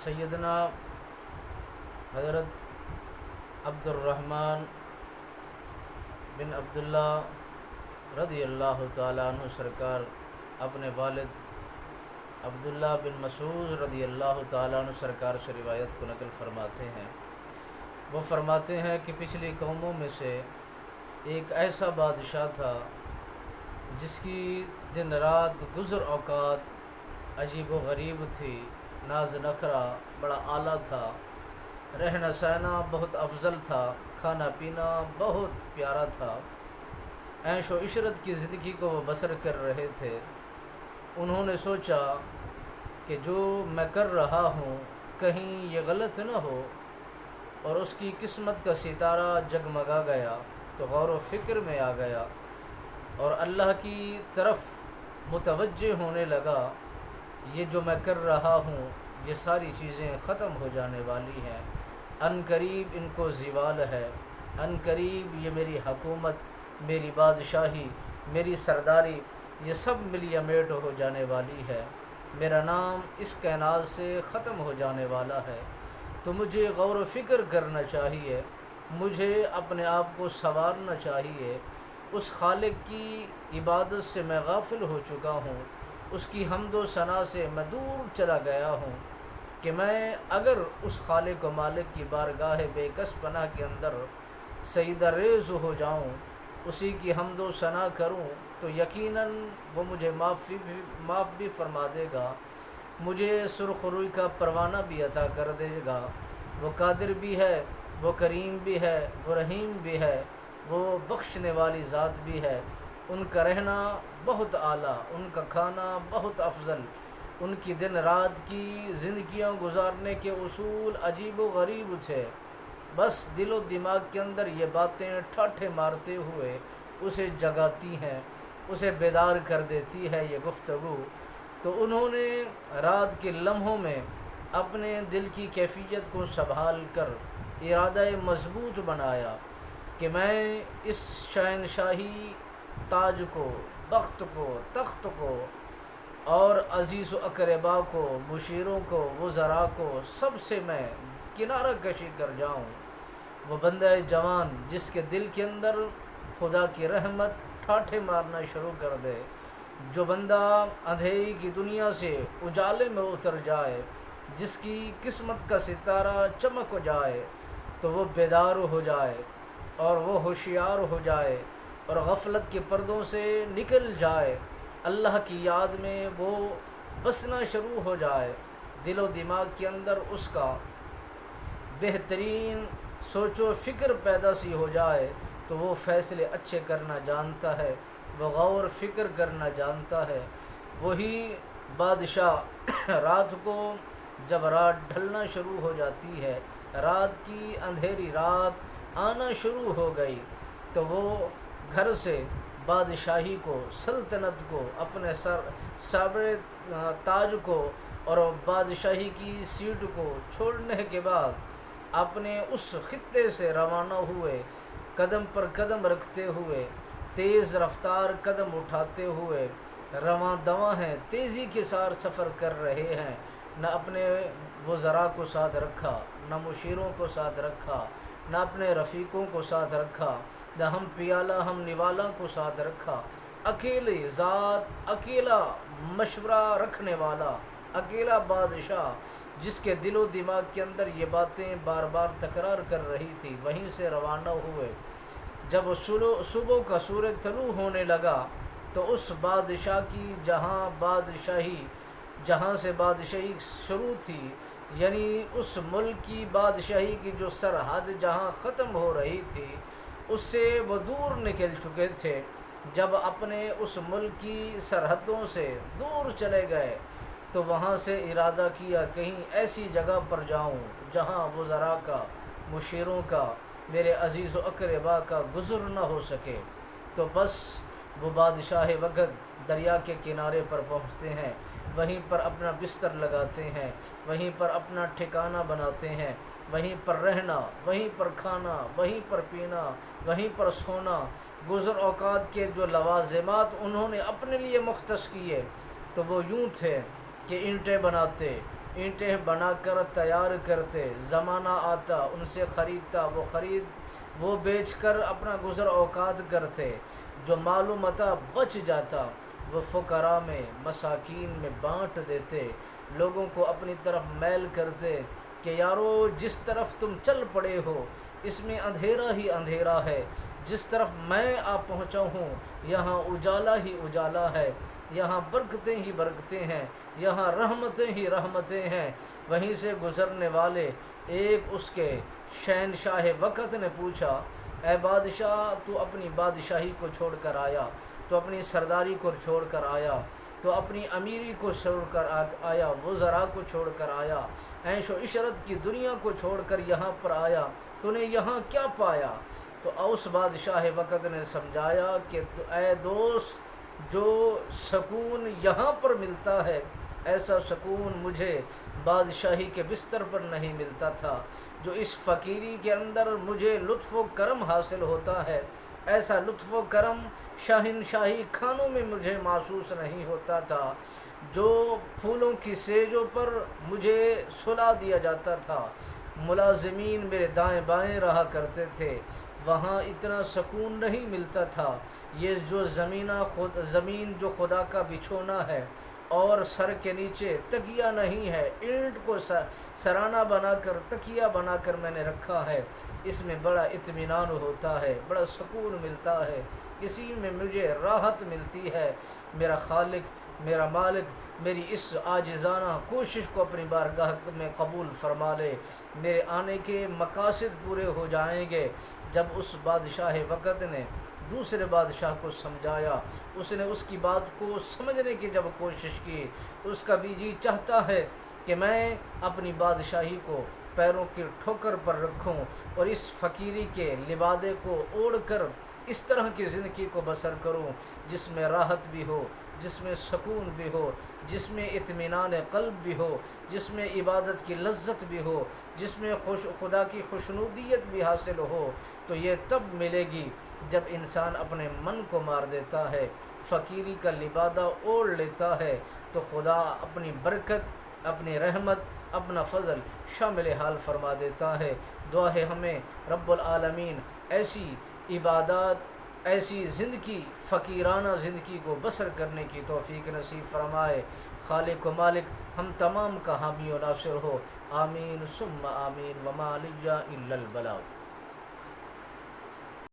سیدنا حضرت عبد الرحمن بن عبداللہ رضی اللہ تعالیٰ عنہ سرکار اپنے والد عبداللہ بن مسعود رضی اللہ تعالیٰ عنہ سرکار سے روایت کو نقل فرماتے ہیں۔ وہ فرماتے ہیں کہ پچھلی قوموں میں سے ایک ایسا بادشاہ تھا جس کی دن رات گزر اوقات عجیب و غریب تھی، ناز نخرہ بڑا اعلیٰ تھا، رہنا سہنا بہت افضل تھا، کھانا پینا بہت پیارا تھا، عیش و عشرت کی زندگی کو وہ بسر کر رہے تھے۔ انہوں نے سوچا کہ جو میں کر رہا ہوں کہیں یہ غلط نہ ہو، اور اس کی قسمت کا ستارہ جگمگا گیا تو غور و فکر میں آ گیا اور اللہ کی طرف متوجہ ہونے لگا۔ یہ جو میں کر رہا ہوں یہ ساری چیزیں ختم ہو جانے والی ہیں، ان قریب ان کو زوال ہے، ان قریب یہ میری حکومت، میری بادشاہی، میری سرداری یہ سب ملیہ میٹ ہو جانے والی ہے، میرا نام اس کائنات سے ختم ہو جانے والا ہے۔ تو مجھے غور و فکر کرنا چاہیے، مجھے اپنے آپ کو سنوارنا چاہیے۔ اس خالق کی عبادت سے میں غافل ہو چکا ہوں، اس کی حمد و ثنا سے میں دور چلا گیا ہوں کہ میں اگر اس خالق و مالک کی بارگاہ بے کس پناہ کے اندر سجدہ ریز ہو جاؤں، اسی کی حمد و ثنا کروں تو یقیناً وہ مجھے معاف بھی فرما دے گا، مجھے سرخ روئی کا پروانہ بھی عطا کر دے گا۔ وہ قادر بھی ہے، وہ کریم بھی ہے، وہ رحیم بھی ہے، وہ بخشنے والی ذات بھی ہے۔ ان کا رہنا بہت اعلیٰ، ان کا کھانا بہت افضل، ان کی دن رات کی زندگیاں گزارنے کے اصول عجیب و غریب تھے۔ بس دل و دماغ کے اندر یہ باتیں ٹھاٹھے مارتے ہوئے اسے جگاتی ہیں، اسے بیدار کر دیتی ہے یہ گفتگو۔ تو انہوں نے رات کے لمحوں میں اپنے دل کی کیفیت کو سنبھال کر ارادہ مضبوط بنایا کہ میں اس شہنشاہی تاج کو، بخت کو، تخت کو اور عزیز و اقربا کو، مشیروں کو، وزراء کو سب سے میں کنارہ کشی کر جاؤں۔ وہ بندہ جوان جس کے دل کے اندر خدا کی رحمت ٹھاٹھے مارنا شروع کر دے، جو بندہ اندھیری کی دنیا سے اجالے میں اتر جائے، جس کی قسمت کا ستارہ چمک جائے تو وہ بیدار ہو جائے اور وہ ہوشیار ہو جائے اور غفلت کے پردوں سے نکل جائے، اللہ کی یاد میں وہ بسنا شروع ہو جائے، دل و دماغ کے اندر اس کا بہترین سوچ و فکر پیدا سی ہو جائے تو وہ فیصلے اچھے کرنا جانتا ہے، وہ غور فکر کرنا جانتا ہے۔ وہی بادشاہ رات کو جب رات ڈھلنا شروع ہو جاتی ہے، رات کی اندھیری رات آنا شروع ہو گئی تو وہ گھر سے بادشاہی کو، سلطنت کو، اپنے صابر تاج کو اور بادشاہی کی سیٹ کو چھوڑنے کے بعد اپنے اس خطے سے روانہ ہوئے، قدم پر قدم رکھتے ہوئے، تیز رفتار قدم اٹھاتے ہوئے رواں دواں ہیں، تیزی کے ساتھ سفر کر رہے ہیں۔ نہ اپنے وزراء کو ساتھ رکھا، نہ مشیروں کو ساتھ رکھا، نہ اپنے رفیقوں کو ساتھ رکھا، نہ ہم پیالہ ہم نوالا کو ساتھ رکھا، اکیلے ذات، اکیلا مشورہ رکھنے والا، اکیلا بادشاہ جس کے دل و دماغ کے اندر یہ باتیں بار بار تکرار کر رہی تھی، وہیں سے روانہ ہوئے۔ جب صبح کا سورج طلوع ہونے لگا تو اس بادشاہ کی جہاں سے بادشاہی شروع تھی، یعنی اس ملک کی بادشاہی کی جو سرحد جہاں ختم ہو رہی تھی اس سے وہ دور نکل چکے تھے۔ جب اپنے اس ملک کی سرحدوں سے دور چلے گئے تو وہاں سے ارادہ کیا کہیں ایسی جگہ پر جاؤں جہاں وزراء کا، مشیروں کا، میرے عزیز و اقربا کا گزر نہ ہو سکے۔ تو بس وہ بادشاہ وقت دریا کے کنارے پر پہنچتے ہیں، وہیں پر اپنا بستر لگاتے ہیں، وہیں پر اپنا ٹھکانہ بناتے ہیں، وہیں پر رہنا، وہیں پر کھانا، وہیں پر پینا، وہیں پر سونا، گزر اوقات کے جو لوازمات انہوں نے اپنے لیے مختص کیے تو وہ یوں تھے کہ اینٹیں بناتے، اینٹیں بنا کر تیار کرتے، زمانہ آتا ان سے خریدتا، وہ بیچ کر اپنا گزر اوقات کرتے، جو مال و متاع بچ جاتا وہ فقراء میں مساکین میں بانٹ دیتے، لوگوں کو اپنی طرف میل کرتے کہ یارو جس طرف تم چل پڑے ہو اس میں اندھیرا ہی اندھیرا ہے، جس طرف میں آ پہنچا ہوں یہاں اجالا ہی اجالا ہے، یہاں برکتیں ہی برکتیں ہیں، یہاں رحمتیں ہی رحمتیں ہیں۔ وہیں سے گزرنے والے ایک اس کے شہنشاہ وقت نے پوچھا، اے بادشاہ تو اپنی بادشاہی کو چھوڑ کر آیا، تو اپنی سرداری کو چھوڑ کر آیا، تو اپنی امیری کو چھوڑ کر آیا، وزراء کو چھوڑ کر آیا، عیش و عشرت کی دنیا کو چھوڑ کر یہاں پر آیا، تو نے یہاں کیا پایا؟ تو اوس بادشاہ وقت نے سمجھایا کہ اے دوست، جو سکون یہاں پر ملتا ہے ایسا سکون مجھے بادشاہی کے بستر پر نہیں ملتا تھا، جو اس فقیری کے اندر مجھے لطف و کرم حاصل ہوتا ہے ایسا لطف و کرم شاہنشاہی کھانوں میں مجھے محسوس نہیں ہوتا تھا، جو پھولوں کی سیجوں پر مجھے سلا دیا جاتا تھا، ملازمین میرے دائیں بائیں رہا کرتے تھے، وہاں اتنا سکون نہیں ملتا تھا۔ یہ جو زمین جو خدا کا بچھونا ہے اور سر کے نیچے تکیہ نہیں ہے، اینٹ کو سرانہ بنا کر تکیہ بنا کر میں نے رکھا ہے، اس میں بڑا اطمینان ہوتا ہے، بڑا سکون ملتا ہے، اسی میں مجھے راحت ملتی ہے۔ میرا خالق میرا مالک میری اس عاجزانہ کوشش کو اپنی بارگاہ میں قبول فرما لے، میرے آنے کے مقاصد پورے ہو جائیں گے۔ جب اس بادشاہ وقت نے دوسرے بادشاہ کو سمجھایا، اس نے اس کی بات کو سمجھنے کی جب کوشش کی، اس کا بھی جی چاہتا ہے کہ میں اپنی بادشاہی کو پیروں کی ٹھوکر پر رکھوں اور اس فقیری کے لبادے کو اوڑھ کر اس طرح کی زندگی کو بسر کروں جس میں راحت بھی ہو، جس میں سکون بھی ہو، جس میں اطمینان قلب بھی ہو، جس میں عبادت کی لذت بھی ہو، جس میں خدا کی خوشنودیت بھی حاصل ہو۔ تو یہ تب ملے گی جب انسان اپنے من کو مار دیتا ہے، فقیری کا لبادہ اوڑھ لیتا ہے، تو خدا اپنی برکت، اپنی رحمت، اپنا فضل شامل حال فرما دیتا ہے۔ دعا ہے ہمیں رب العالمین ایسی عبادات، ایسی زندگی، فقیرانہ زندگی کو بسر کرنے کی توفیق نصیب فرمائے۔ خالق و مالک ہم تمام کا حامی و ناصر ہو، آمین ثم آمین، وما علیہ الا البلاغ۔